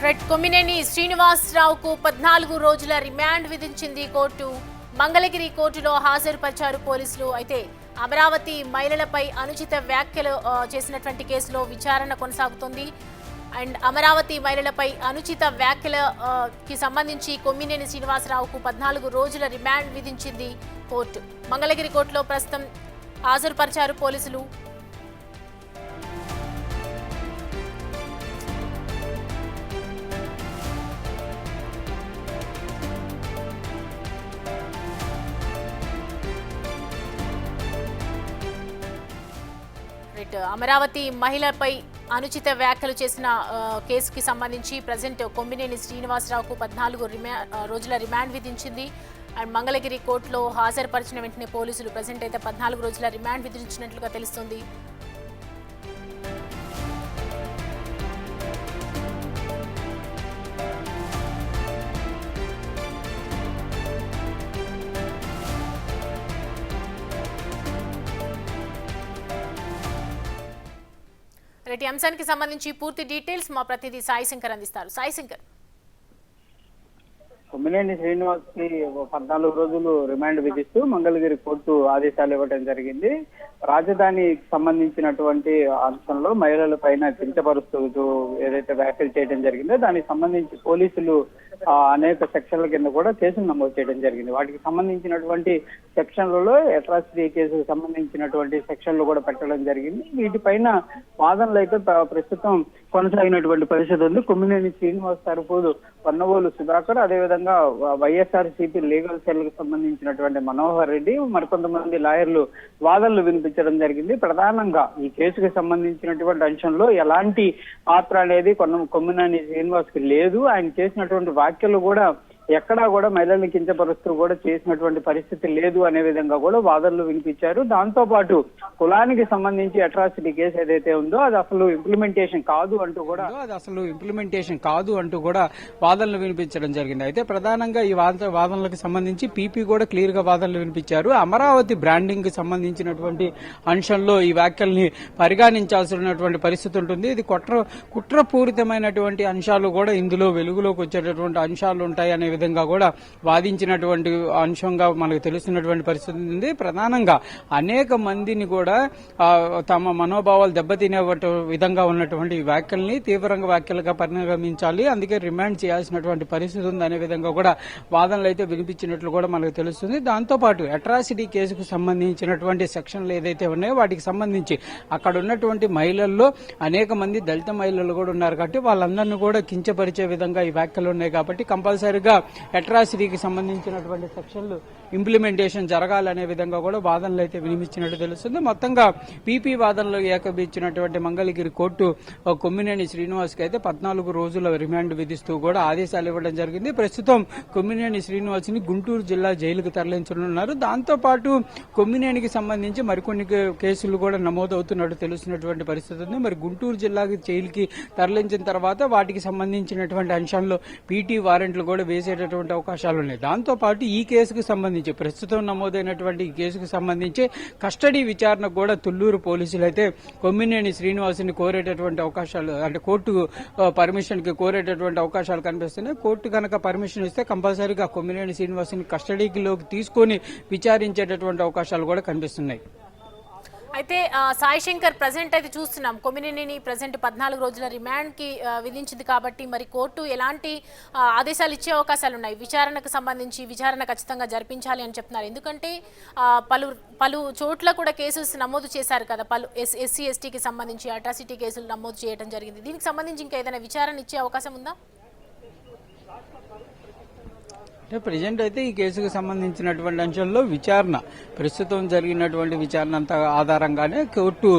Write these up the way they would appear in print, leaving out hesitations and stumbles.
Red Kommineni శ్రీనివాసరావుకు 14 రోజుల remand విధించింది court. Mangalagiri కోర్టులో హాజరుపరిచారు పోలీసులు. అయితే అమరావతి మహిళలపై అనుచిత వ్యాఖ్యలు చేసినటువంటి కేసులో విచారణ కొనసాగుతుంది. అండ్ అమరావతి మహిళలపై అనుచిత వ్యాఖ్యలకి సంబంధించి కొమ్మినేని శ్రీనివాసరావుకు 14 రోజుల రిమాండ్ విధించింది కోర్టు. మంగళగిరి కోర్టులో ప్రస్తుతం హాజరుపరిచారు పోలీసులు. అమరావతి మహిళపై అనుచిత వ్యాఖ్యలు చేసిన కేసుకి సంబంధించి ప్రజెంట్ కొమ్మినేని శ్రీనివాసరావుకు 14 రోజుల రిమాండ్ విధించింది. అండ్ మంగళగిరి కోర్టులో హాజరుపరిచిన వెంటనే పోలీసులు ప్రజెంట్ అయితే 14 రోజుల రిమాండ్ విధించినట్లుగా తెలుస్తుంది. రెడ్డి అంశానికి సంబంధించి పూర్తి డీటెయిల్స్ మా ప్రతినిధి సాయి శంకర్ అందిస్తారు. సాయి శంకర్, కొమ్మినేని శ్రీనివాస్ కి 14 రోజులు రిమాండ్ విధిస్తూ మంగళగిరి కోర్టు ఆదేశాలు ఇవ్వడం జరిగింది. రాజధానికి సంబంధించినటువంటి అంశంలో మహిళల పైన కించపరుస్తూ ఏదైతే వ్యాఖ్యలు చేయడం జరిగిందో దానికి సంబంధించి పోలీసులు అనేక సెక్షన్ల కింద కూడా కేసులు నమోదు చేయడం జరిగింది. వాటికి సంబంధించినటువంటి సెక్షన్లలో అట్రాసిటీ కేసుకు సంబంధించినటువంటి సెక్షన్లు కూడా పెట్టడం జరిగింది. వీటిపైన వాదనలు అయితే ప్రస్తుతం కొనసాగినటువంటి పరిస్థితి ఉంది. కొమ్మినేని శ్రీనివాస్ తరఫు వన్నవోలు సుధాకర్, అదేవిధంగా వైఎస్ఆర్సీపీ లీగల్ సెల్ కు సంబంధించినటువంటి మనోహర్ రెడ్డి, మరికొంతమంది లాయర్లు వాదనలు వినిపించడం జరిగింది. ప్రధానంగా ఈ కేసుకు సంబంధించినటువంటి అంశంలో ఎలాంటి పాత్ర అనేది కొమ్మినేని శ్రీనివాస్ కి లేదు. ఆయన చేసినటువంటి వ్యాఖ్యలు కూడా ఎక్కడా కూడా మహిళల్ని కించపరుస్తూ కూడా చేసినటువంటి పరిస్థితి లేదు అనే విధంగా కూడా వాదనలు వినిపించారు. దాంతో పాటు కులానికి సంబంధించి అట్రాసిటీ కేసు ఏదైతే ఉందో అది అసలు ఇంప్లిమెంటేషన్ కాదు అంటూ కూడా వాదనలు వినిపించడం జరిగింది. అయితే ప్రధానంగా ఈ వాదనలకు సంబంధించి పీపీ కూడా క్లియర్ గా వాదనలు వినిపించారు. అమరావతి బ్రాండింగ్ కి సంబంధించినటువంటి అంశంలో ఈ వ్యాఖ్యల్ని పరిగణించాల్సినటువంటి పరిస్థితి ఉంటుంది. ఇది కుట్రపూరితమైనటువంటి అంశాలు కూడా ఇందులో వెలుగులోకి వచ్చేటటువంటి అంశాలు ఉంటాయి అనే విధంగా కూడా వాదించినటువంటి అంశంగా మనకు తెలుస్తున్నటువంటి పరిస్థితి ఉంది. ప్రధానంగా అనేక మందిని కూడా తమ మనోభావాలు దెబ్బతినే విధంగా ఉన్నటువంటి వ్యాఖ్యల్ని తీవ్రంగా వ్యాఖ్యలుగా పరిగణించాలి, అందుకే రిమాండ్ చేయాల్సినటువంటి పరిస్థితి ఉంది అనే విధంగా కూడా వాదనలు అయితే వినిపించినట్లు కూడా మనకు తెలుస్తుంది. దాంతోపాటు అట్రాసిటీ కేసుకు సంబంధించినటువంటి సెక్షన్లు ఏదైతే ఉన్నాయో వాటికి సంబంధించి అక్కడ ఉన్నటువంటి మహిళల్లో అనేక మంది దళిత మహిళలు కూడా ఉన్నారు కాబట్టి వాళ్ళందరినీ కూడా కించపరిచే విధంగా ఈ వ్యాఖ్యలు ఉన్నాయి కాబట్టి కంపల్సరీగా అట్రాసిటీకి సంబంధించినటువంటి సెక్షన్లు ఇంప్లిమెంటేషన్ జరగాలనే విధంగా కూడా వాదనలు అయితే వినిపించినట్టు తెలుస్తుంది. మొత్తంగా పీపీ వాదనలు ఏకీభవించినటువంటి మంగళగిరి కోర్టు కొమ్మినేని శ్రీనివాస్ కి అయితే 14 రోజుల రిమాండ్ విధిస్తూ కూడా ఆదేశాలు ఇవ్వడం జరిగింది. ప్రస్తుతం కొమ్మినేని శ్రీనివాస్ ని గుంటూరు జిల్లా జైలుకు తరలించనున్నారు. దాంతో పాటు కొమ్మినేనికి సంబంధించి మరికొన్ని కేసులు కూడా నమోదవుతున్నట్టు తెలుస్తున్నటువంటి పరిస్థితి ఉంది. మరి గుంటూరు జిల్లాకి జైలుకి తరలించిన తర్వాత వాటికి సంబంధించినటువంటి అంశాల్లో పీటీ వారెంట్లు కూడా వేసేటటువంటి అవకాశాలు ఉన్నాయి. దాంతో పాటు ఈ కేసుకు సంబంధించి ప్రస్తుతం నమోదైనటువంటి ఈ కేసుకు సంబంధించి కస్టడీ విచారణ కూడా తుళ్లూరు పోలీసులు అయితే కొమ్మినేని శ్రీనివాసుని కోరేటటువంటి అవకాశాలు, అంటే కోర్టు పర్మిషన్ కి కోరేటటువంటి అవకాశాలు కనిపిస్తున్నాయి. కోర్టు కనుక పర్మిషన్ ఇస్తే కంపల్సరీగా కొమ్మినేని శ్రీనివాసుని కస్టడీలోకి తీసుకుని విచారించేటటువంటి అవకాశాలు కూడా కనిపిస్తున్నాయి. అయితే సాయి శంకర్, ప్రజెంట్ అయితే చూస్తున్నాం కొమ్మినేని ప్రజెంట్ 14 రోజుల రిమాండ్ కి విధించింది కాబట్టి మరి కోర్టు ఎలాంటి ఆదేశాలు ఇచ్చే అవకాశాలు ఉన్నాయి? విచారణకు సంబంధించి విచారణ ఖచ్చితంగా జరిపించాలి అని చెప్తున్నారు. ఎందుకంటే పలు చోట్ల కూడా కేసెస్ నమోదు చేశారు కదా, పలు ఎస్సీ ఎస్టీకి సంబంధించి అట్రాసిటీ కేసులు నమోదు చేయడం జరిగింది. దీనికి సంబంధించి ఇంకా ఏదైనా విచారణ ఇచ్చే అవకాశం ఉందా? ప్రజెంట్ అయితే ఈ కేసుకు సంబంధించినటువంటి అంశంలో విచారణ ప్రస్తుతం జరిగినటువంటి విచారణ అంతా ఆధారంగానే కోర్టు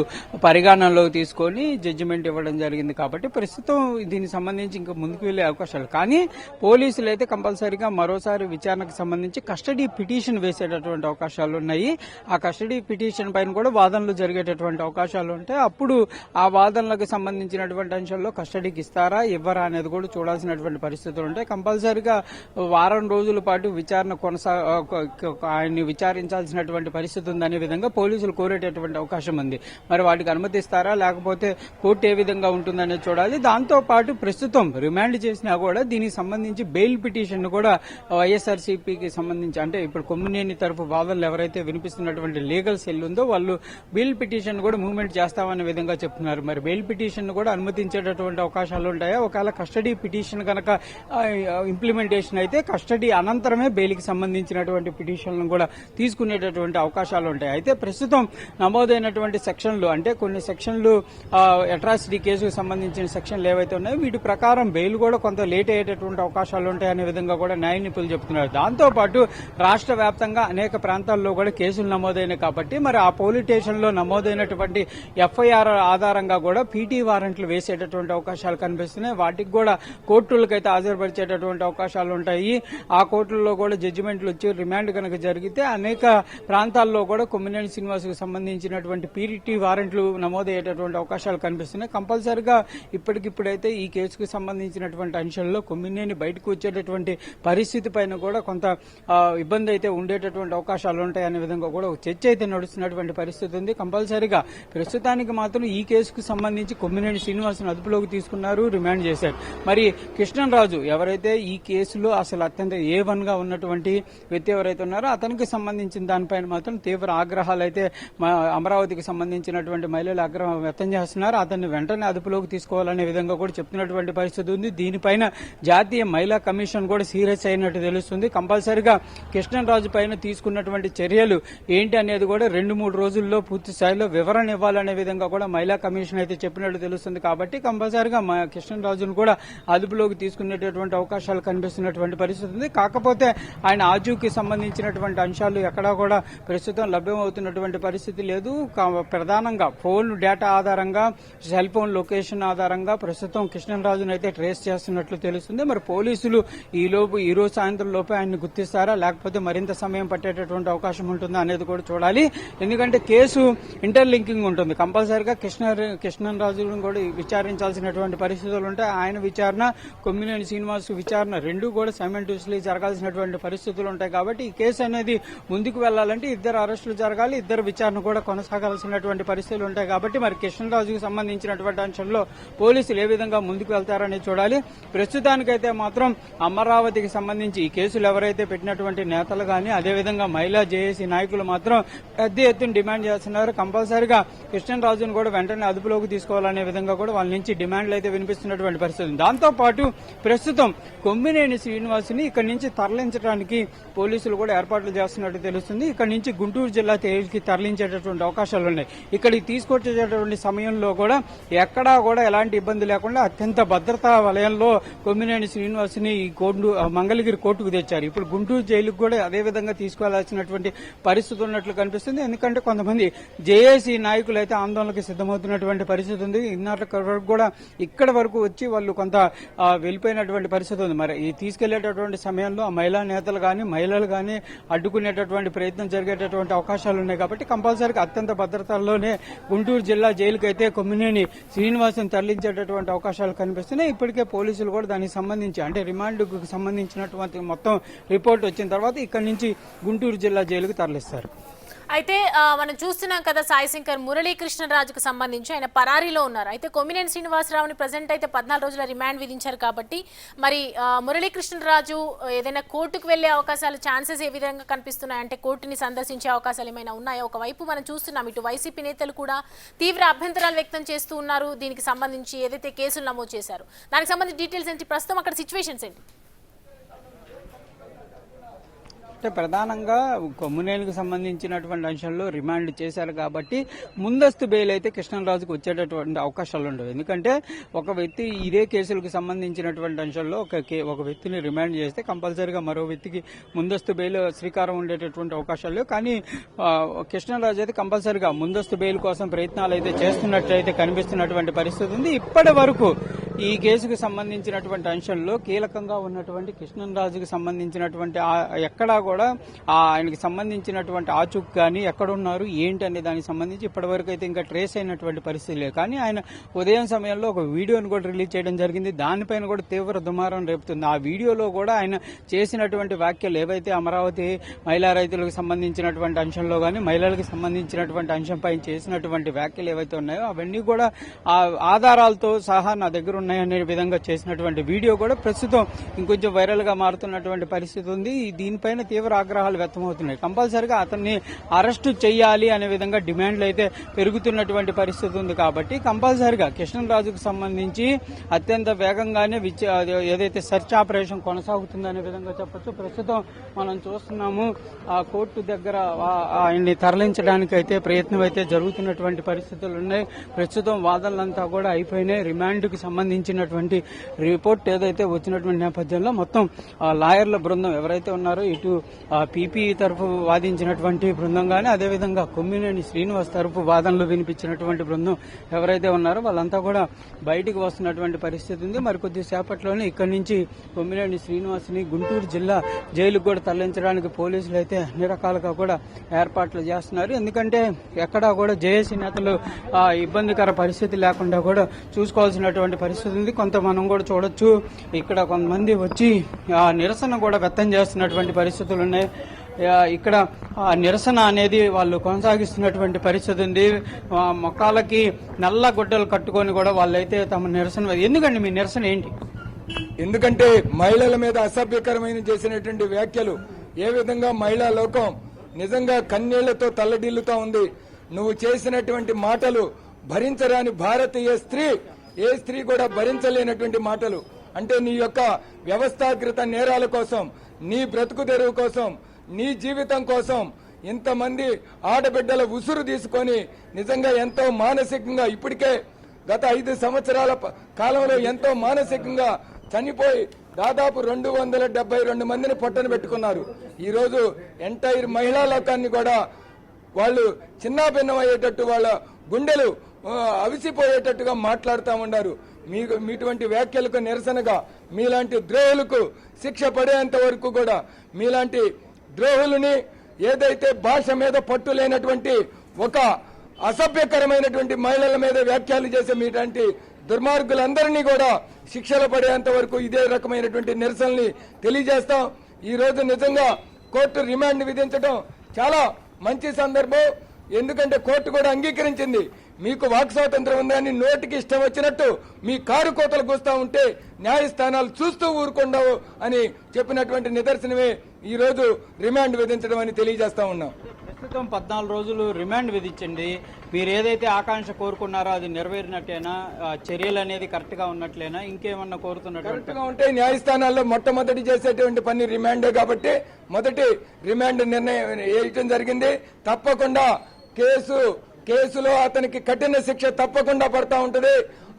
పరిగణనలోకి తీసుకొని జడ్జిమెంట్ ఇవ్వడం జరిగింది కాబట్టి ప్రస్తుతం దీనికి సంబంధించి ఇంకా ముందుకు వెళ్లే అవకాశాలు. కానీ పోలీసులు అయితే కంపల్సరీగా మరోసారి విచారణకు సంబంధించి కస్టడీ పిటిషన్ వేసేటటువంటి అవకాశాలు ఉన్నాయి. ఆ కస్టడీ పిటిషన్ పైన కూడా వాదనలు జరిగేటటువంటి అవకాశాలు ఉంటాయి. అప్పుడు ఆ వాదనలకు సంబంధించినటువంటి అంశంలో కస్టడీకి ఇస్తారా ఇవ్వరా అనేది కూడా చూడాల్సినటువంటి పరిస్థితులు ఉంటాయి. కంపల్సరీగా వారం రోజులు రోజుల పాటు విచారణ ఆయన్ని విచారించాల్సినటువంటి పరిస్థితి ఉందనే విధంగా పోలీసులు కోరేటటువంటి అవకాశం ఉంది. మరి వాటికి అనుమతిస్తారా లేకపోతే కోర్టు ఏ విధంగా ఉంటుందనేది చూడాలి. దాంతో పాటు ప్రస్తుతం రిమాండ్ చేసినా కూడా దీనికి సంబంధించి బెయిల్ పిటిషన్ కూడా వైఎస్ఆర్సీపీకి సంబంధించి అంటే ఇప్పుడు కొమ్మినేని తరఫు వాదనలు ఎవరైతే వినిపిస్తున్నటువంటి లీగల్ సెల్ ఉందో వాళ్ళు బెయిల్ పిటిషన్ కూడా మూవ్మెంట్ చేస్తామనే విధంగా చెప్తున్నారు. మరి బెయిల్ పిటిషన్ కూడా అనుమతించేటటువంటి అవకాశాలు ఉంటాయా? ఒకవేళ కస్టడీ పిటిషన్ కనుక ఇంప్లిమెంటేషన్ అయితే కస్టడీ అనంతరమే బెయిల్కి సంబంధించినటువంటి పిటిషన్లను కూడా తీసుకునేటటువంటి అవకాశాలు ఉంటాయి. అయితే ప్రస్తుతం నమోదైనటువంటి సెక్షన్లు అంటే కొన్ని సెక్షన్లు అట్రాసిటీ కేసుకు సంబంధించిన సెక్షన్లు ఏవైతే ఉన్నాయో వీటి ప్రకారం బెయిల్ కూడా కొంత లేట్ అయ్యేటటువంటి అవకాశాలు ఉంటాయనే విధంగా కూడా న్యాయ నిపుణులు చెబుతున్నారు. దాంతో పాటు రాష్ట్ర వ్యాప్తంగా అనేక ప్రాంతాల్లో కూడా కేసులు నమోదైనాయి కాబట్టి మరి ఆ పోలీస్ స్టేషన్ లో నమోదైనటువంటి ఎఫ్ఐఆర్ ఆధారంగా కూడా పీటీ వారెంట్లు వేసేటటువంటి అవకాశాలు కనిపిస్తున్నాయి. వాటికి కూడా కోర్టులకైతే హాజరుపరిచేటటువంటి అవకాశాలు ఉంటాయి. ఆ కోర్టుల్లో కూడా జడ్జిమెంట్లు వచ్చి రిమాండ్ కనుక జరిగితే అనేక ప్రాంతాల్లో కూడా కొమ్మినేని శ్రీనివాస్ కు సంబంధించినటువంటి పీటీ వారెంట్లు నమోదయ్యేటటువంటి అవకాశాలు కనిపిస్తున్నాయి. కంపల్సరిగా ఇప్పటికిప్పుడైతే ఈ కేసుకు సంబంధించినటువంటి అంశంలో కొమ్మినేని బయటకు వచ్చేటటువంటి పరిస్థితి పైన కూడా కొంత ఇబ్బంది అయితే ఉండేటటువంటి అవకాశాలు ఉంటాయనే విధంగా కూడా చర్చ అయితే నడుస్తున్నటువంటి పరిస్థితి ఉంది. కంపల్సరిగా ప్రస్తుతానికి మాత్రం ఈ కేసుకు సంబంధించి కొమ్మినేని శ్రీనివాసును అదుపులోకి తీసుకున్నారు, రిమాండ్ చేశారు. మరి కృష్ణంరాజు ఎవరైతే ఈ కేసులో అసలు అత్యంత A1 గా ఉన్నటువంటి వ్యక్తి ఎవరైతే ఉన్నారో అతనికి సంబంధించిన దానిపైన మాత్రం తీవ్ర ఆగ్రహాలు అయితే అమరావతికి సంబంధించినటువంటి మహిళలు ఆగ్రహం వ్యక్తం చేస్తున్నారు. అతన్ని వెంటనే అదుపులోకి తీసుకోవాలనే విధంగా కూడా చెప్తున్నటువంటి పరిస్థితి ఉంది. దీనిపైన జాతీయ మహిళా కమిషన్ కూడా సీరియస్ అయినట్టు తెలుస్తుంది. కంపల్సరిగా కృష్ణంరాజు పైన తీసుకున్నటువంటి చర్యలు ఏంటి అనేది కూడా 2-3 రోజుల్లో పూర్తి స్థాయిలో వివరణ ఇవ్వాలనే విధంగా కూడా మహిళా కమిషన్ అయితే చెప్పినట్టు తెలుస్తుంది. కాబట్టి కంపల్సరిగా కృష్ణంరాజును కూడా అదుపులోకి తీసుకునేటటువంటి అవకాశాలు కనిపిస్తున్నటువంటి పరిస్థితి ఉంది. కాకపోతే ఆయన ఆజూకి సంబంధించినటువంటి అంశాలు ఎక్కడా కూడా ప్రస్తుతం లభ్యమవుతున్నటువంటి పరిస్థితి లేదు. ప్రధానంగా ఫోన్ డేటా ఆధారంగా సెల్ ఫోన్ లొకేషన్ ఆధారంగా ప్రస్తుతం కృష్ణంరాజును అయితే ట్రేస్ చేస్తున్నట్లు తెలుస్తుంది. మరి పోలీసులు ఈ రోజు సాయంత్రం లోపే ఆయన్ని గుర్తిస్తారా లేకపోతే మరింత సమయం పట్టేటటువంటి అవకాశం ఉంటుందా అనేది కూడా చూడాలి. ఎందుకంటే కేసు ఇంటర్లింకింగ్ ఉంటుంది. కంపల్సరిగా కృష్ణంరాజును కూడా విచారించాల్సినటువంటి పరిస్థితులు ఉంటాయి. ఆయన విచారణ, కొమ్మినేని శ్రీనివాస్ విచారణ రెండు కూడా సైమల్టేనియస్లీ జరగాల్సినటువంటి పరిస్థితులు ఉంటాయి. కాబట్టి ఈ కేసు అనేది ముందుకు వెళ్లాలంటే ఇద్దరు అరెస్టులు జరగాలి, ఇద్దరు విచారణ కూడా కొనసాగాల్సినటువంటి పరిస్థితులు ఉంటాయి. కాబట్టి మరి కృష్ణంరాజుకు సంబంధించినటువంటి అంశంలో పోలీసులు ఏ విధంగా ముందుకు వెళ్తారని చూడాలి. ప్రస్తుతానికైతే మాత్రం అమరావతికి సంబంధించి ఈ కేసులు ఎవరైతే పెట్టినటువంటి నేతలు గానీ అదేవిధంగా మహిళా జేఏసీ నాయకులు మాత్రం పెద్ద ఎత్తున డిమాండ్ చేస్తున్నారు. కంపల్సరిగా కృష్ణంరాజును కూడా వెంటనే అదుపులోకి తీసుకోవాలనే విధంగా కూడా వాళ్ళ నుంచి డిమాండ్లు అయితే వినిపిస్తున్నటువంటి పరిస్థితి. దాంతో పాటు ప్రస్తుతం కొమ్మినేని శ్రీనివాసుని ఇక్కడి నుంచి తరలించడానికి పోలీసులు కూడా ఏర్పాట్లు చేస్తున్నట్టు తెలుస్తుంది. ఇక్కడి నుంచి గుంటూరు జిల్లా జైలుకి తరలించేటటువంటి అవకాశాలు ఉన్నాయి. ఇక్కడికి తీసుకొచ్చేటటువంటి సమయంలో కూడా ఎక్కడా కూడా ఎలాంటి ఇబ్బంది లేకుండా అత్యంత భద్రతా వలయంలో కొమ్మినేని శ్రీనివాసుని ఈ మంగళగిరి కోర్టుకు తెచ్చారు. ఇప్పుడు గుంటూరు జైలుకు కూడా అదే విధంగా తీసుకువెళ్లాల్సినటువంటి పరిస్థితి ఉన్నట్లు కనిపిస్తుంది. ఎందుకంటే కొంతమంది జేఏసీ నాయకులు అయితే ఆందోళనకు సిద్దమవుతున్నటువంటి పరిస్థితి ఉంది. ఇన్నటి వరకు కూడా ఇక్కడ వరకు వచ్చి వాళ్ళు కొంత వెళ్లిపోయినటువంటి పరిస్థితి ఉంది. మరి ఈ తీసుకెళ్లేటటువంటి సమయంలో ఆ మహిళా నేతలు గానీ మహిళలు గానీ అడ్డుకునేటటువంటి ప్రయత్నం జరిగేటటువంటి అవకాశాలు ఉన్నాయి. కాబట్టి కంపల్సరీగా అత్యంత భద్రతలోనే గుంటూరు జిల్లా జైలుకు అయితే కొమ్మినేని శ్రీనివాసుని తరలించేటటువంటి అవకాశాలు కనిపిస్తున్నాయి. ఇప్పటికే పోలీసులు కూడా దానికి సంబంధించి అంటే రిమాండ్కు సంబంధించినటువంటి మొత్తం రిపోర్ట్ వచ్చిన తర్వాత ఇక్కడి నుంచి గుంటూరు జిల్లా జైలుకు తరలిస్తారు. అయితే మనం చూస్తున్నాం కదా సాయిశంకర్, మురళీకృష్ణరాజుకు సంబంధించి ఆయన పరారీలో ఉన్నారు. అయితే కొమ్మినేని శ్రీనివాసరావుని ప్రజెంట్ అయితే 14 రోజుల రిమాండ్ విధించారు. కాబట్టి మరి మురళీకృష్ణరాజు ఏదైనా కోర్టుకు వెళ్లే అవకాశాలు ఛాన్సెస్ ఏ విధంగా కనిపిస్తున్నాయి? అంటే కోర్టుని సందర్శించే అవకాశాలు ఏమైనా ఉన్నాయా? ఒకవైపు మనం చూస్తున్నాం ఇటు వైసీపీ నేతలు కూడా తీవ్ర అభ్యంతరాలు వ్యక్తం చేస్తూ ఉన్నారు. దీనికి సంబంధించి ఏదైతే కేసులు నమోదు చేశారు దానికి సంబంధించి డీటెయిల్స్ ఏంటి, ప్రస్తుతం అక్కడ సిచ్యువేషన్స్ ఏంటి? అంటే ప్రధానంగా కొమ్మినేనికి సంబంధించినటువంటి అంశంలో రిమాండ్ చేశారు కాబట్టి ముందస్తు బెయిల్ అయితే కృష్ణంరాజుకు వచ్చేటటువంటి అవకాశాలు ఉండవు. ఎందుకంటే ఒక వ్యక్తి ఇదే కేసులకు సంబంధించినటువంటి అంశంలో ఒక వ్యక్తిని రిమాండ్ చేస్తే కంపల్సరీగా మరో వ్యక్తికి ముందస్తు బెయిల్ శ్రీకారం ఉండేటటువంటి అవకాశాలు లేవు. కానీ కృష్ణంరాజు అయితే కంపల్సరీగా ముందస్తు బెయిల్ కోసం ప్రయత్నాలు అయితే చేస్తున్నట్లయితే కనిపిస్తున్నటువంటి పరిస్థితి ఉంది. ఇప్పటి వరకు ఈ కేసుకు సంబంధించినటువంటి అంశంలో కీలకంగా ఉన్నటువంటి కృష్ణంరాజుకి సంబంధించినటువంటి ఎక్కడా కూడా ఆయనకి సంబంధించినటువంటి ఆచూక్ కానీ ఎక్కడున్నారు ఏంటి అనే దానికి సంబంధించి ఇప్పటివరకు అయితే ఇంకా ట్రేస్ అయినటువంటి పరిస్థితి లేదు. కానీ ఆయన ఉదయం సమయంలో ఒక వీడియోను కూడా రిలీజ్ చేయడం జరిగింది. దానిపైన కూడా తీవ్ర దుమారం రేపుతుంది. ఆ వీడియోలో కూడా ఆయన చేసినటువంటి వ్యాఖ్యలు ఏవైతే అమరావతి మహిళా రైతులకు సంబంధించినటువంటి అంశంలో కానీ మహిళలకు సంబంధించినటువంటి అంశంపై చేసినటువంటి వ్యాఖ్యలు ఏవైతే ఉన్నాయో అవన్నీ కూడా ఆ ఆధారాలతో సహా నా దగ్గర ఉన్నాయనే విధంగా చేసినటువంటి వీడియో కూడా ప్రస్తుతం ఇంకొంచెం వైరల్ గా మారుతున్నటువంటి పరిస్థితి ఉంది. దీనిపైన తీవ్ర ఆగ్రహాలు వ్యక్తమవుతున్నాయి. కంపల్సరిగా అతన్ని అరెస్టు చేయాలి అనే విధంగా డిమాండ్లు అయితే పెరుగుతున్నటువంటి పరిస్థితి ఉంది. కాబట్టి కంపల్సరిగా కృష్ణంరాజుకు సంబంధించి అత్యంత వేగంగానే ఏదైతే సెర్చ్ ఆపరేషన్ కొనసాగుతుందనే విధంగా చెప్పొచ్చు. ప్రస్తుతం మనం చూస్తున్నాము ఆ కోర్టు దగ్గర ఆయన్ని తరలించడానికి అయితే ప్రయత్నం అయితే జరుగుతున్నటువంటి పరిస్థితులు ఉన్నాయి. ప్రస్తుతం వాదనలంతా కూడా అయిపోయినాయి. రిమాండ్కి సంబంధించినటువంటి రిపోర్ట్ ఏదైతే వచ్చినటువంటి నేపథ్యంలో మొత్తం లాయర్ల బృందం ఎవరైతే ఉన్నారో ఇటు పీపీ తరఫు వాదించినటువంటి బృందం కానీ అదేవిధంగా కొమ్మినేని శ్రీనివాస్ తరఫు వాదనలు వినిపించినటువంటి బృందం ఎవరైతే ఉన్నారో వాళ్ళంతా కూడా బయటికి వస్తున్నటువంటి పరిస్థితి ఉంది. మరి కొద్దిసేపట్లోనే ఇక్కడి నుంచి కొమ్మినేని శ్రీనివాస్ ని గుంటూరు జిల్లా జైలుకు కూడా తరలించడానికి పోలీసులు అయితే అన్ని రకాలుగా కూడా ఏర్పాట్లు చేస్తున్నారు. ఎందుకంటే ఎక్కడా కూడా జేఏసీ నేతలు ఇబ్బందికర పరిస్థితి లేకుండా కూడా చూసుకోవాల్సినటువంటి పరిస్థితి ఉంది. కొంత మనం కూడా చూడొచ్చు ఇక్కడ కొంతమంది వచ్చి నిరసన కూడా వ్యక్తం చేస్తున్నటువంటి పరిస్థితులు ఉన్నాయి. ఇక్కడ నిరసన అనేది వాళ్ళు కొనసాగిస్తున్నటువంటి పరిస్థితి ఉంది. మొక్కలకి నల్ల గుడ్డలు కట్టుకొని కూడా వాళ్ళైతే తమ నిరసన. ఎందుకండి మీ నిరసన ఏంటి? ఎందుకంటే మహిళల మీద అసభ్యకరమైన చేసినటువంటి వ్యాఖ్యలు ఏ విధంగా మహిళా లోకం నిజంగా కన్నీళ్లతో తల్లడిల్లుతా ఉంది. నువ్వు చేసినటువంటి మాటలు భరించరాని భారతీయ స్త్రీ ఏ స్త్రీ కూడా భరించలేనటువంటి మాటలు. అంటే నీ యొక్క వ్యవస్థాకృత నేరాల కోసం, నీ బ్రతుకు తెరువు కోసం, నీ జీవితం కోసం ఇంతమంది ఆడబిడ్డల ఉసురు తీసుకొని నిజంగా ఎంతో మానసికంగా ఇప్పటికే గత 5 సంవత్సరాల కాలంలో ఎంతో మానసికంగా చనిపోయి దాదాపు 272 మందిని పొట్టన పెట్టుకున్నారు. ఈరోజు ఎంటైర్ మహిళా లోకాన్ని కూడా వాళ్ళు చిన్నాభిన్నమయ్యేటట్టు వాళ్ళ గుండెలు అవిసిపోయేటట్టుగా మాట్లాడుతూ ఉన్నారు. మీటువంటి వ్యాఖ్యలకు నిరసనగా మీలాంటి ద్రోహులకు శిక్ష పడేంత వరకు కూడా మీలాంటి ద్రోహులని ఏదైతే భాష మీద పట్టు లేనటువంటి ఒక అసభ్యకరమైనటువంటి మహిళల మీద వ్యాఖ్యలు చేసే మీలాంటి దుర్మార్గులందరినీ కూడా శిక్షలు పడేంత వరకు ఇదే రకమైనటువంటి నిరసనల్ని తెలియజేస్తాం. ఈ రోజు నిజంగా కోర్టు రిమాండ్ విధించడం చాలా మంచి సందర్భం. ఎందుకంటే కోర్టు కూడా అంగీకరించింది మీకు వాక్ స్వాతంత్రం ఉందని నోటికి ఇష్టం వచ్చినట్టు మీ కారు కోతలు కూస్తా ఉంటే న్యాయస్థానాలు చూస్తూ ఊరుకుండవు అని చెప్పినటువంటి నిదర్శనమే ఈ రోజు రిమాండ్ విధించడం అని తెలియజేస్తా ఉన్నాం. ప్రస్తుతం 14 రోజులు రిమాండ్ విధించండి. మీరు ఏదైతే ఆకాంక్ష కోరుకున్నారో అది నెరవేరినట్టేనా? చర్యలు అనేది కరెక్ట్ గా ఉన్నట్లేనా? ఇంకేమన్నా కోరుతున్నట్టు? కరెక్ట్ గా ఉంటే న్యాయస్థానాల్లో మొట్టమొదటి చేసేటువంటి పని రిమాండే కాబట్టి మొదటి రిమాండ్ నిర్ణయం వేయటం జరిగింది. తప్పకుండా కేసులో అతనికి కఠిన శిక్ష తప్పకుండా పడతా ఉంటది.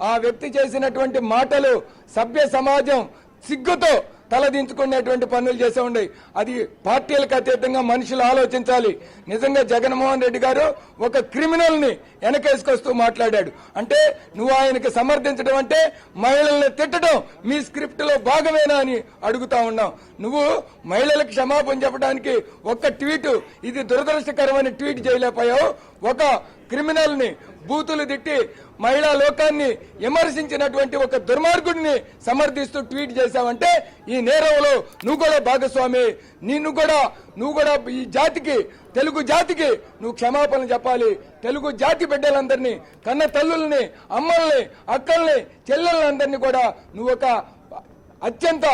ఆ వ్యక్తి చేసినటువంటి మాటలు సభ్య సమాజం సిగ్గుతో తలదించుకునేటువంటి పనులు చేసే ఉండే. అది పార్టీలకు అతీతంగా మనుషులు ఆలోచించాలి. నిజంగా జగన్మోహన్ రెడ్డి గారు ఒక క్రిమినల్ ని వెనకేసుకొస్తూ మాట్లాడాడు. అంటే నువ్వు ఆయనకి సమర్థించడం అంటే మహిళల్ని తిట్టడం మీ స్క్రిప్ట్ లో భాగమేనా అని అడుగుతా ఉన్నాం. నువ్వు మహిళలకు క్షమాపణ చెప్పడానికి ఒక్క ట్వీట్, ఇది దురదృష్టకరమైన ట్వీట్ చేయలేకపోయావు. ఒక క్రిమినల్ ని బూతులు తిట్టి మహిళా లోకాన్ని విమర్శించినటువంటి ఒక దుర్మార్గుడిని సమర్థిస్తూ ట్వీట్ చేశావంటే ఈ నేరంలో నువ్వు కూడా భాగస్వామి. నువ్వు కూడా ఈ జాతికి, తెలుగు జాతికి నువ్వు క్షమాపణ చెప్పాలి. తెలుగు జాతి బిడ్డలందరినీ, కన్న తల్లుల్ని, అమ్మల్ని, అక్కల్ని, చెల్లెళ్ళందరినీ కూడా నువ్వు ఒక అత్యంత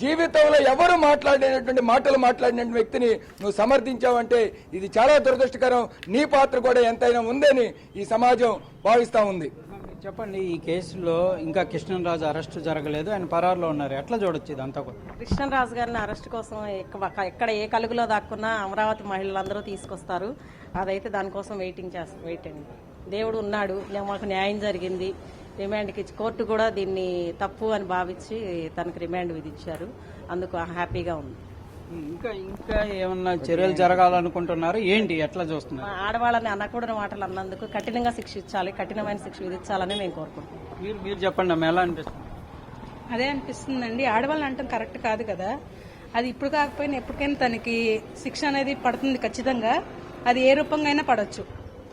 జీవితంలో ఎవరు మాట్లాడినటువంటి మాటలు మాట్లాడిన వ్యక్తిని నువ్వు సమర్థించావంటే ఇది చాలా దురదృష్టకరం. నీ పాత్ర కూడా ఎంతైనా ఉందని ఈ సమాజం భావిస్తా ఉంది. చెప్పండి, ఈ కేసులో ఇంకా కృష్ణంరాజు అరెస్టు జరగలేదు, ఆయన పరారులో ఉన్నారు. ఎట్లా చూడొచ్చు ఇదంతా కూడా? కృష్ణంరాజు గారిని అరెస్ట్ కోసం ఎక్కడ ఏ కలుగులో దాక్కున్నా అమరావతి మహిళలందరూ తీసుకొస్తారు. అదైతే దానికోసం వెయిట్ అండి. దేవుడు ఉన్నాడు, మాకు న్యాయం జరిగింది. రిమాండ్కి ఇచ్చి కోర్టు కూడా దీన్ని తప్పు అని భావించి తనకు రిమాండ్ విధించారు. అందుకు హ్యాపీగా ఉంది. ఇంకా ఇంకా ఏమన్నా చర్యలు జరగాలనుకుంటున్నారు ఏంటి, ఎట్లా చూస్తున్నారు? ఆడవాళ్ళని అనకూడని మాటలు అన్నందుకు కఠినంగా శిక్షించాలి, కఠినమైన శిక్ష విధించాలని మేము కోరుకుంటున్నాం. మీరు చెప్పండి అమ్మ, ఎలా అనిపిస్తుంది? అదే అనిపిస్తుందండి. ఆడవాళ్ళని అంటాం కరెక్ట్ కాదు కదా, అది ఇప్పుడు కాకపోయినా ఎప్పటికైనా తనకి శిక్ష అనేది పడుతుంది ఖచ్చితంగా. అది ఏ రూపంగా అయినా పడవచ్చు,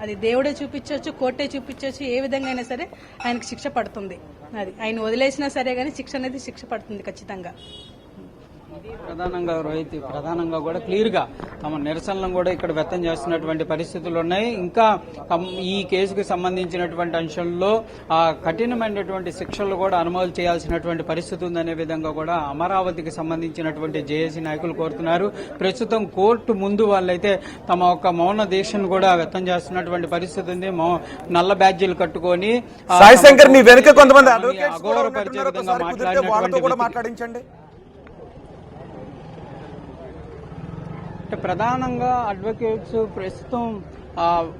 అది దేవుడే చూపించవచ్చు, కోర్టే చూపించవచ్చు, ఏ విధంగా అయినా సరే ఆయనకి శిక్ష పడుతుంది. అది ఆయన వదిలేసినా సరే కానీ శిక్ష పడుతుంది ఖచ్చితంగా. ప్రధానంగా కూడా క్లియర్ గా తమ నిరసనలను కూడా ఇక్కడ వ్యక్తం చేస్తున్నటువంటి పరిస్థితులు ఉన్నాయి. ఇంకా ఈ కేసుకు సంబంధించినటువంటి అంశంలో కఠినమైనటువంటి శిక్షలు కూడా అమలు చేయాల్సినటువంటి పరిస్థితి ఉందనే విధంగా కూడా అమరావతికి సంబంధించినటువంటి జేఏసీ నాయకులు కోరుతున్నారు. ప్రస్తుతం కోర్టు ముందు వాళ్ళైతే తమ యొక్క మౌన దీక్షను కూడా వ్యక్తం చేస్తున్నటువంటి పరిస్థితి ఉంది. నల్ల బ్యాడ్జీలు కట్టుకొని సాయిశంకర్ మీ వెనుక కొంతమంది అగౌరవపరిచే విధంగా మాట్లాడించండి. అంటే ప్రధానంగా అడ్వకేట్స్ ప్రస్తుతం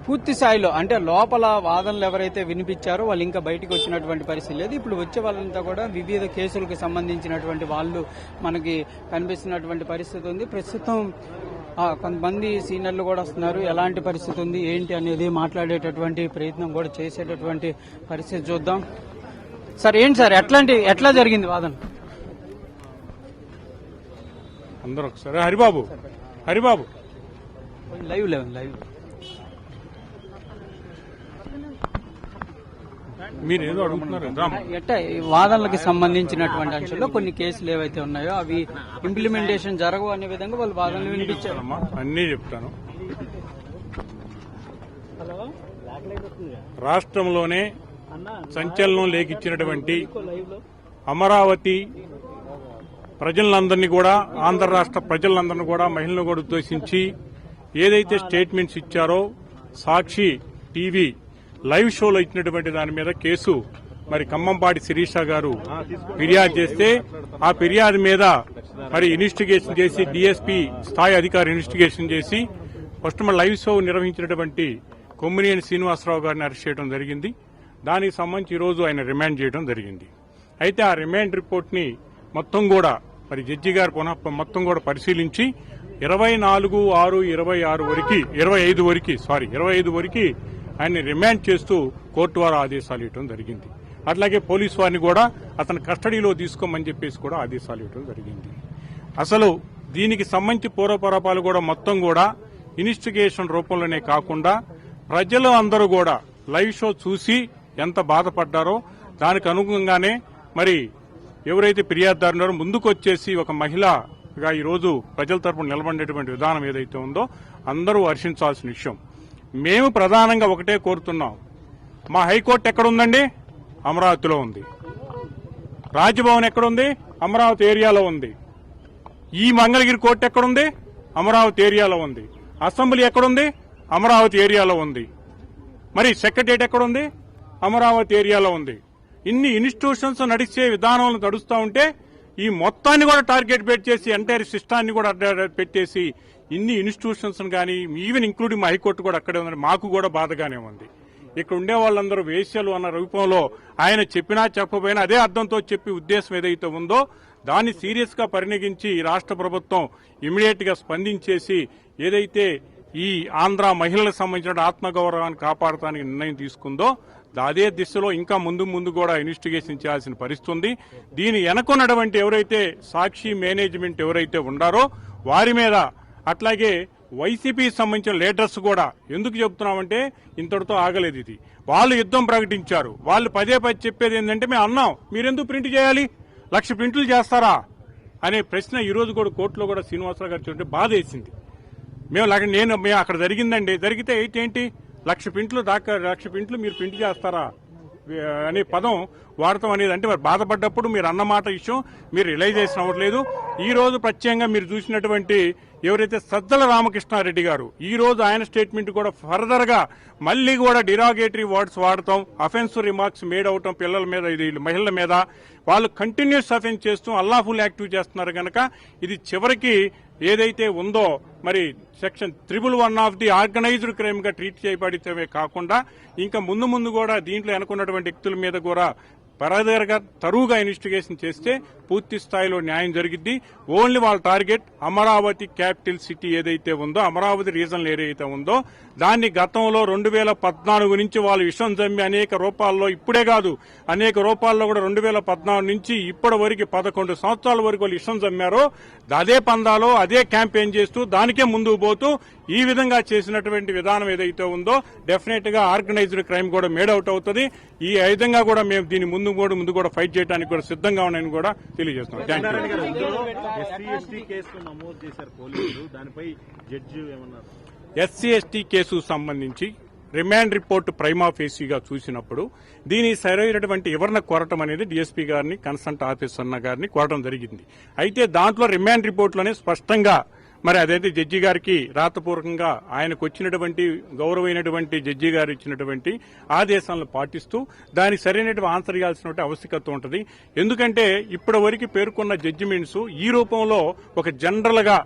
పూర్తి స్థాయిలో అంటే లోపల వాదనలు ఎవరైతే వినిపించారో వాళ్ళు ఇంకా బయటకు వచ్చినటువంటి పరిస్థితి లేదు. ఇప్పుడు వచ్చే వాళ్ళంతా కూడా వివిధ కేసులకు సంబంధించినటువంటి వాళ్ళు మనకి కనిపిస్తున్నటువంటి పరిస్థితి ఉంది. ప్రస్తుతం కొంతమంది సీనియర్లు కూడా వస్తున్నారు. ఎలాంటి పరిస్థితి ఉంది ఏంటి అనేది మాట్లాడేటటువంటి ప్రయత్నం కూడా చేసేటటువంటి పరిస్థితి చూద్దాం. సార్ ఏంటి సార్, ఎట్లా జరిగింది వాదన? అందరూ ఒకసారి హరిబాబు లైవ్ మీరు ఏదో అడుగుతున్నారు. వాదనలకు సంబంధించినటువంటి అంశంలో కొన్ని కేసులు ఏవైతే ఉన్నాయో అవి ఇంప్లిమెంటేషన్ జరగవు అనే విధంగా వాళ్ళు వాదనలు వినిపించారు. అన్నీ చెప్తాను. రాష్ట్రంలోనే సంచలనం లేకిచ్చినటువంటి అమరావతి ప్రజలందరినీ కూడా, ఆంధ్ర రాష్ట్ర ప్రజలందరినీ కూడా, మహిళలను కూడా ఉద్దేశించి ఏదైతే స్టేట్మెంట్స్ ఇచ్చారో సాక్షి టీవీ లైవ్ షోలో ఇచ్చినటువంటి దాని మీద కేసు మరి ఖమ్మంపాటి శిరీష గారు ఫిర్యాదు చేస్తే ఆ ఫిర్యాదు మీద మరి ఇన్వెస్టిగేషన్ చేసి డీఎస్పీ స్థాయి అధికారి ఇన్వెస్టిగేషన్ చేసి ఫస్ట్ లైవ్ షో నిర్వహించినటువంటి కొమ్మినేని శ్రీనివాసరావు గారిని అరెస్ట్ చేయడం జరిగింది. దానికి సంబంధించి ఈరోజు ఆయన రిమాండ్ చేయడం జరిగింది. అయితే ఆ రిమాండ్ రిపోర్ట్ ని మొత్తం కూడా మరి జడ్జి గారు మొత్తం కూడా పరిశీలించి 25 వరకు ఆయన్ని రిమాండ్ చేస్తూ కోర్టు వారు ఆదేశాలు ఇవ్వడం జరిగింది. అట్లాగే పోలీసు వారిని కూడా అతని కస్టడీలో తీసుకోమని చెప్పేసి కూడా ఆదేశాలు ఇవ్వడం జరిగింది. అసలు దీనికి సంబంధించి పూర్వపరాపాలు కూడా మొత్తం కూడా ఇన్వెస్టిగేషన్ రూపంలోనే కాకుండా ప్రజలు అందరూ కూడా లైవ్ షో చూసి ఎంత బాధపడ్డారో దానికి అనుగుణంగానే మరి ఎవరైతే ఫిర్యాదుదారు ఉన్నారో ముందుకు వచ్చేసి ఒక మహిళగా ఈరోజు ప్రజల తరపున నిలబడేటువంటి విధానం ఏదైతే ఉందో అందరూ హర్షించాల్సిన విషయం. మేము ప్రధానంగా ఒకటే కోరుతున్నాం, మా హైకోర్టు ఎక్కడుందండి? అమరావతిలో ఉంది. రాజ్భవన్ ఎక్కడుంది? అమరావతి ఏరియాలో ఉంది. ఈ మంగళగిరి కోర్టు ఎక్కడుంది? అమరావతి ఏరియాలో ఉంది. అసెంబ్లీ ఎక్కడుంది? అమరావతి ఏరియాలో ఉంది. మరి సెక్రటరియట్ ఎక్కడుంది? అమరావతి ఏరియాలో ఉంది. ఇన్ని ఇన్స్టిట్యూషన్స్ నడిచే విధానాలను నడుస్తూ ఉంటే ఈ మొత్తాన్ని కూడా టార్గెట్ పెట్టేసి ఎంటైర్ సిస్టాన్ని కూడా పెట్టేసి ఇన్ని ఇన్స్టిట్యూషన్స్ కానీ ఈవెన్ ఇంక్లూడింగ్ మా హైకోర్టు కూడా అక్కడే ఉందని మాకు కూడా బాధగానే ఉంది. ఇక్కడ ఉండే వాళ్ళందరూ వేశ్యలు అన్న రూపంలో ఆయన చెప్పినా చెప్పబోయినా అదే అర్థంతో చెప్పి ఉద్దేశం ఏదైతే ఉందో దాన్ని సీరియస్ గా పరిగణించి రాష్ట్ర ప్రభుత్వం ఇమీడియట్ గా స్పందించేసి ఏదైతే ఈ ఆంధ్ర మహిళలకు సంబంధించిన ఆత్మగౌరవాన్ని కాపాడటానికి నిర్ణయం తీసుకుందో అదే దిశలో ఇంకా ముందు కూడా ఇన్వెస్టిగేషన్ చేయాల్సిన పరిస్థితి ఉంది. దీని వెనకొన్నటువంటి ఎవరైతే సాక్షి మేనేజ్మెంట్ ఎవరైతే ఉండారో వారి మీద, అట్లాగే వైసీపీకి సంబంధించిన లీడర్స్ కూడా, ఎందుకు చెబుతున్నామంటే ఇంతటితో ఆగలేదు ఇది. వాళ్ళు యుద్ధం ప్రకటించారు. వాళ్ళు పదే చెప్పేది ఏంటంటే మేము అన్నాం మీరెందుకు ప్రింట్ చేయాలి, 1,00,000 ప్రింట్లు చేస్తారా అనే ప్రశ్న ఈ రోజు కూడా కోర్టులో కూడా శ్రీనివాసరావు గారు చూడండి బాధ వేసింది. మేము అక్కడ జరిగిందండి, జరిగితే ఏంటి 1,00,000 ప్రింట్లు దాకా 1,00,000 ప్రింట్లు మీరు ప్రింట్ చేస్తారా అనే పదం వాడటం అనేది అంటే మరి బాధపడ్డప్పుడు మీరు అన్నమాట విషయం మీరు రియలైజేషన్ అవ్వట్లేదు. ఈ రోజు ప్రత్యేకంగా మీరు చూసినటువంటి ఎవరైతే సజ్జల రామకృష్ణారెడ్డి గారు ఈ రోజు ఆయన స్టేట్మెంట్ కూడా ఫర్దర్ గా మళ్లీ కూడా డిరాగేటరీ వర్డ్స్ వాడటం, అఫెన్సివ్ రిమార్క్స్ మేడ్ అవటం పిల్లల మీద, ఇది మహిళల మీద వాళ్ళు కంటిన్యూస్ అఫెన్స్ చేస్తూ అల్లాఫుల్ యాక్టివ్ చేస్తున్నారు కనుక ఇది చివరికి ఏదైతే ఉందో మరి section 111 of the organised crime గా ట్రీట్ చేయబడితే కాకుండా ఇంకా ముందు కూడా దీంట్లో అనుకున్నటువంటి వ్యక్తుల మీద కూడా పరదరగా తరువుగా ఇన్వెస్టిగేషన్ చేస్తే పూర్తి స్థాయిలో న్యాయం జరిగిద్ది. ఓన్లీ వాళ్ళ టార్గెట్ అమరావతి క్యాపిటల్ సిటీ ఏదైతే ఉందో, అమరావతి రీజనల్ ఏరియా అయితే ఉందో దాన్ని గతంలో 2014 నుంచి వాళ్ళు విషం జమ్మి అనేక రూపాల్లో, ఇప్పుడే కాదు అనేక రూపాల్లో కూడా 2014 నుంచి ఇప్పటి వరకు 11 సంవత్సరాల వరకు వాళ్ళు విషం జమ్మారో అదే పందాలో అదే క్యాంపెయిన్ చేస్తూ దానికే ముందుకు పోతూ ఈ విధంగా చేసినటువంటి విధానం ఏదైతే ఉందో డెఫినెట్ గా ఆర్గనైజ్డ్ క్రైమ్ కూడా మేడౌట్ అవుతుంది. ఈ విధంగా కూడా మేము దీని ముందు కూడా ఫైట్ చేయడానికి కూడా సిద్ధంగా ఉన్నాయని కూడా తెలియజేస్తున్నాం. Thank you. SC ST case సంబంధించి రిమాండ్ రిపోర్టు ప్రైమా ఫేసీగా చూసినప్పుడు దీని సరైనటువంటి వివరణ కోరటం అనేది డీఎస్పీ గారిని, కన్సల్ట్ ఆఫీసర్ గారిని కోరటం జరిగింది. అయితే దాంట్లో రిమాండ్ రిపోర్టులోనే స్పష్టంగా మరి అదైతే జడ్జి గారికి రాతపూర్వకంగా ఆయనకు వచ్చినటువంటి గౌరవమైనటువంటి జడ్జి గారు ఇచ్చినటువంటి ఆదేశాలను పాటిస్తూ దానికి సరైనటువంటి ఆన్సర్ ఇవ్వాల్సిన ఆవశ్యకత ఉంటుంది. ఎందుకంటే ఇప్పటి వరకు పేర్కొన్న జడ్జిమెంట్స్ ఈ రూపంలో ఒక జనరల్ గా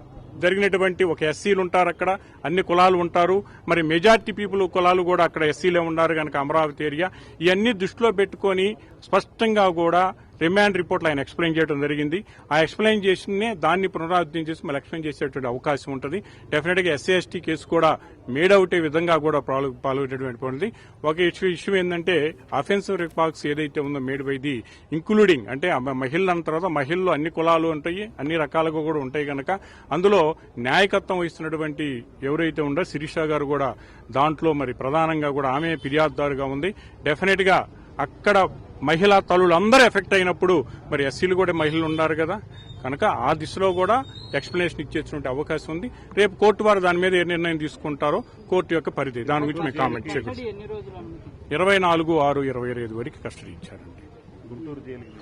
జరిగినటువంటి ఒక ఎస్సీలు ఉంటారు, అక్కడ అన్ని కులాలు ఉంటారు, మరి మెజార్టీ పీపుల్ కులాలు కూడా అక్కడ ఎస్సీలే ఉన్నారు కనుక అమరావతి ఏరియా ఇవన్నీ దృష్టిలో పెట్టుకుని స్పష్టంగా కూడా రిమాండ్ రిపోర్ట్లో ఆయన ఎక్స్ప్లెయిన్ చేయడం జరిగింది. ఆ ఎక్స్ప్లెయిన్ చేసిన దాన్ని పునరావృతం చేసి మళ్ళీ ఎక్స్ప్లెయిన్ చేసేటువంటి అవకాశం ఉంటుంది. డెఫినెట్ గా ఎస్సీ ఎస్టీ కేసు కూడా మేడవుటే విధంగా కూడా పాల్గొనేటువంటి ఒక ఇష్యూ ఏంటంటే అఫెన్సివ్ రిమార్క్స్ ఏదైతే ఉందో మేడ్ బై ది ఇంక్లూడింగ్ అంటే మహిళలు అన్న తర్వాత మహిళలు అన్ని కులాలు ఉంటాయి, అన్ని రకాలుగా కూడా ఉంటాయి కనుక అందులో న్యాయకత్వం వహిస్తున్నటువంటి ఎవరైతే ఉందో శిరీష గారు కూడా దాంట్లో మరి ప్రధానంగా కూడా ఆమె ఫిర్యాదుదారుగా ఉంది. డెఫినెట్ గా అక్కడ మహిళా తల్లులందరూ ఎఫెక్ట్ అయినప్పుడు మరి ఎస్సీలు కూడా మహిళలు ఉన్నారు కదా కనుక ఆ దిశలో కూడా ఎక్స్ప్లెనేషన్ ఇచ్చేటువంటి అవకాశం ఉంది. రేపు కోర్టు వారు దాని మీద ఏ నిర్ణయం తీసుకుంటారో కోర్టు యొక్క పరిధి, దాని గురించి మేము కామెంట్ చేయగలం. 24/6/25 వరకు కస్టడీ ఇచ్చారండి. గుంటూరు జైలుకి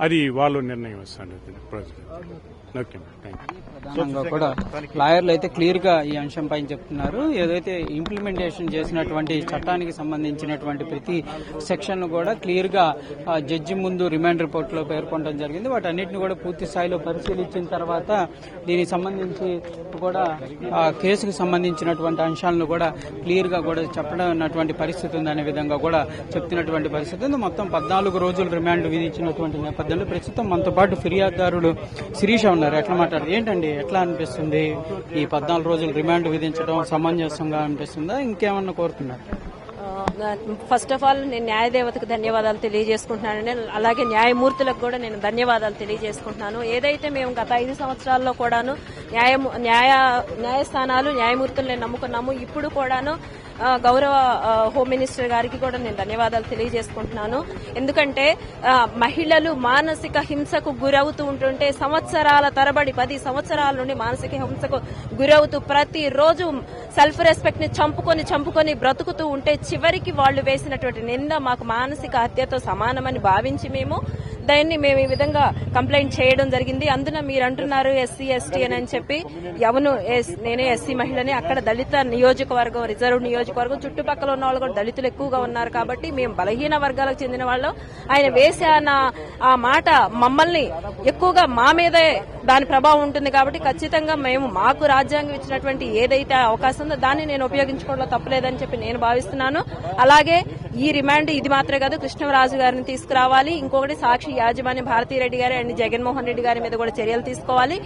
అది వాళ్ళు నిర్ణయం ఇస్తారు. ప్రధానంగా కూడా లాయర్లు అయితే క్లియర్ గా ఈ అంశం పైన చెప్తున్నారు. ఏదైతే ఇంప్లిమెంటేషన్ చేసినటువంటి చట్టానికి సంబంధించినటువంటి ప్రతి సెక్షన్ కూడా క్లియర్ గా జడ్జి ముందు రిమాండ్ రిపోర్ట్ లో పేర్కొనడం జరిగింది. వాటన్నిటిని కూడా పూర్తి స్థాయిలో పరిశీలించిన తర్వాత దీనికి సంబంధించి కూడా కేసుకు సంబంధించినటువంటి అంశాలను కూడా క్లియర్ గా కూడా చెప్పడం పరిస్థితి ఉందనే విధంగా కూడా చెప్తున్నటువంటి పరిస్థితి ఉంది. మొత్తం 14 రోజులు రిమాండ్ విధించినటువంటి నేపథ్యంలో ప్రస్తుతం మనతో పాటు ఫిర్యాదుదారుడు శిరీష ఉన్నారు. ఎట్లా మాట్లాడారు, ఏంటండి, ఎట్లా అనిపిస్తుంది? ఈ 14 రోజులు రిమాండ్ విధించడం సమంజసంగా అనిపిస్తుందా, ఇంకేమన్నా కోరుతున్నారు? ఫస్ట్ ఆఫ్ ఆల్ నేను న్యాయదేవతకు ధన్యవాదాలు తెలియజేసుకుంటున్నానండి. అలాగే న్యాయమూర్తులకు కూడా నేను ధన్యవాదాలు తెలియజేసుకుంటున్నాను. ఏదైతే మేము గత 5 సంవత్సరాల్లో కూడాను న్యాయస్థానాలు న్యాయమూర్తులను నమ్ముకున్నాము, ఇప్పుడు కూడాను గౌరవ హోమ్ మినిస్టర్ గారికి కూడా నేను ధన్యవాదాలు తెలియజేసుకుంటున్నాను. ఎందుకంటే మహిళలు మానసిక హింసకు గురవుతూ ఉంటుంటే సంవత్సరాల తరబడి 10 సంవత్సరాల నుండి మానసిక హింసకు గురవుతూ ప్రతిరోజు సెల్ఫ్ రెస్పెక్ట్ ని చంపుకొని బ్రతుకుతూ ఉంటే చివరికి వాళ్ళు వేసినటువంటి నింద మాకు మానసిక హత్యతో సమానమని భావించి మేము ఈ విధంగా కంప్లైంట్ చేయడం జరిగింది. అందున మీరు అంటున్నారు ఎస్సీ ఎస్టీ అని చెప్పి, అవును నేనే ఎస్సీ మహిళని. అక్కడ దళిత నియోజకవర్గం, రిజర్వ్ నియోజకవర్గం, చుట్టుపక్కల ఉన్న వాళ్ళు కూడా దళితులు ఎక్కువగా ఉన్నారు కాబట్టి మేము బలహీన వర్గాలకు చెందిన వాళ్ళం. ఆయన వేసే ఆ మాట మమ్మల్ని ఎక్కువగా మా మీదే దాని ప్రభావం ఉంటుంది కాబట్టి ఖచ్చితంగా మేము మాకు రాజ్యాంగం ఇచ్చినటువంటి ఏదైతే అవకాశం ఉందో దాన్ని నేను ఉపయోగించుకోవడంలో తప్పలేదని చెప్పి నేను భావిస్తున్నాను. అలాగే ఈ రిమాండ్ ఇది మాత్రమే కాదు, కృష్ణరాజు గారిని తీసుకురావాలి. ఇంకొకటి సాక్షి యాజమాన్యం భారతీరెడ్డి గారి అండ్ జగన్మోహన్ రెడ్డి గారి మీద కూడా చర్యలు తీసుకోవాలి.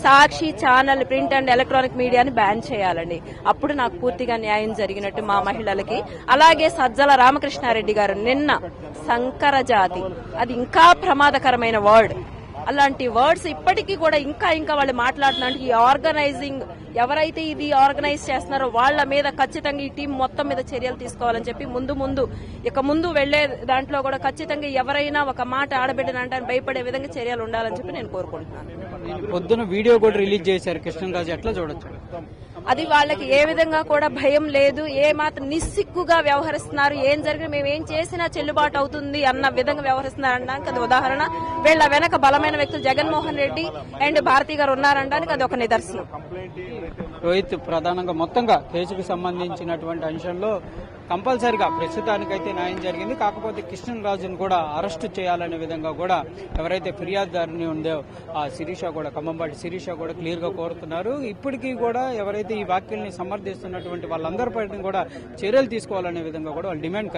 సాక్షి ఛానల్, ప్రింట్ అండ్ ఎలక్ట్రానిక్ మీడియాని బ్యాన్ చేయాలండి. అప్పుడు నాకు పూర్తిగా న్యాయం జరిగినట్టు మా మహిళలకి. అలాగే సజ్జల రామకృష్ణారెడ్డి గారు నిన్న సంకర జాతి, అది ఇంకా ప్రమాదకరమైన వర్డ్. అలాంటి వర్డ్స్ ఇప్పటికీ కూడా ఇంకా వాళ్ళు మాట్లాడుతున్నారు. ఈ ఆర్గనైజింగ్ ఎవరైతే ఇది ఆర్గనైజ్ చేస్తున్నారో వాళ్ళ మీద ఖచ్చితంగా ఈ టీం మొత్తం మీద చర్యలు తీసుకోవాలని చెప్పి ముందు వెళ్లే దాంట్లో కూడా ఖచ్చితంగా ఎవరైనా ఒక మాట ఆడబిడ్డనంటే భయపడే విధంగా చర్యలు ఉండాలని చెప్పి నేను కోరుకుంటున్నాను. పొద్దున వీడియో కూడా రిలీజ్ చేశారు కృష్ణరాజు, ఎట్లా చూడొచ్చు? అది వాళ్ళకి ఏ విధంగా కూడా భయం లేదు, ఏ మాత్రం నిస్సిగ్గుగా వ్యవహరిస్తున్నారు. ఏం జరిగినా మేము ఏం చేసినా చెల్లుబాటు అవుతుంది అన్న విధంగా వ్యవహరిస్తున్నారు అనడానికి అది ఉదాహరణ. వీళ్ళ వెనక బలమైన వ్యక్తులు జగన్మోహన్ రెడ్డి అండ్ భారతి గారు ఉన్నారనడానికి అది ఒక నిదర్శనం. రోహిత్, ప్రధానంగా మొత్తంగా కేసుకు సంబంధించినటువంటి అంశంలో కంపల్సరిగా ప్రస్తుతానికైతే న్యాయం జరిగింది. కాకపోతే కృష్ణరాజును కూడా అరెస్టు చేయాలనే విధంగా కూడా ఎవరైతే ఫిర్యాదుదారుని ఉందో ఆ శిరీష కూడా, ఖమ్మంపాటి శిరీష కూడా క్లియర్ గా కోరుతున్నారు. ఇప్పటికీ కూడా ఎవరైతే ఈ వ్యాఖ్యల్ని సమర్థిస్తున్నటువంటి వాళ్ళందరిపై కూడా చర్యలు తీసుకోవాలనే విధంగా కూడా వాళ్ళు డిమాండ్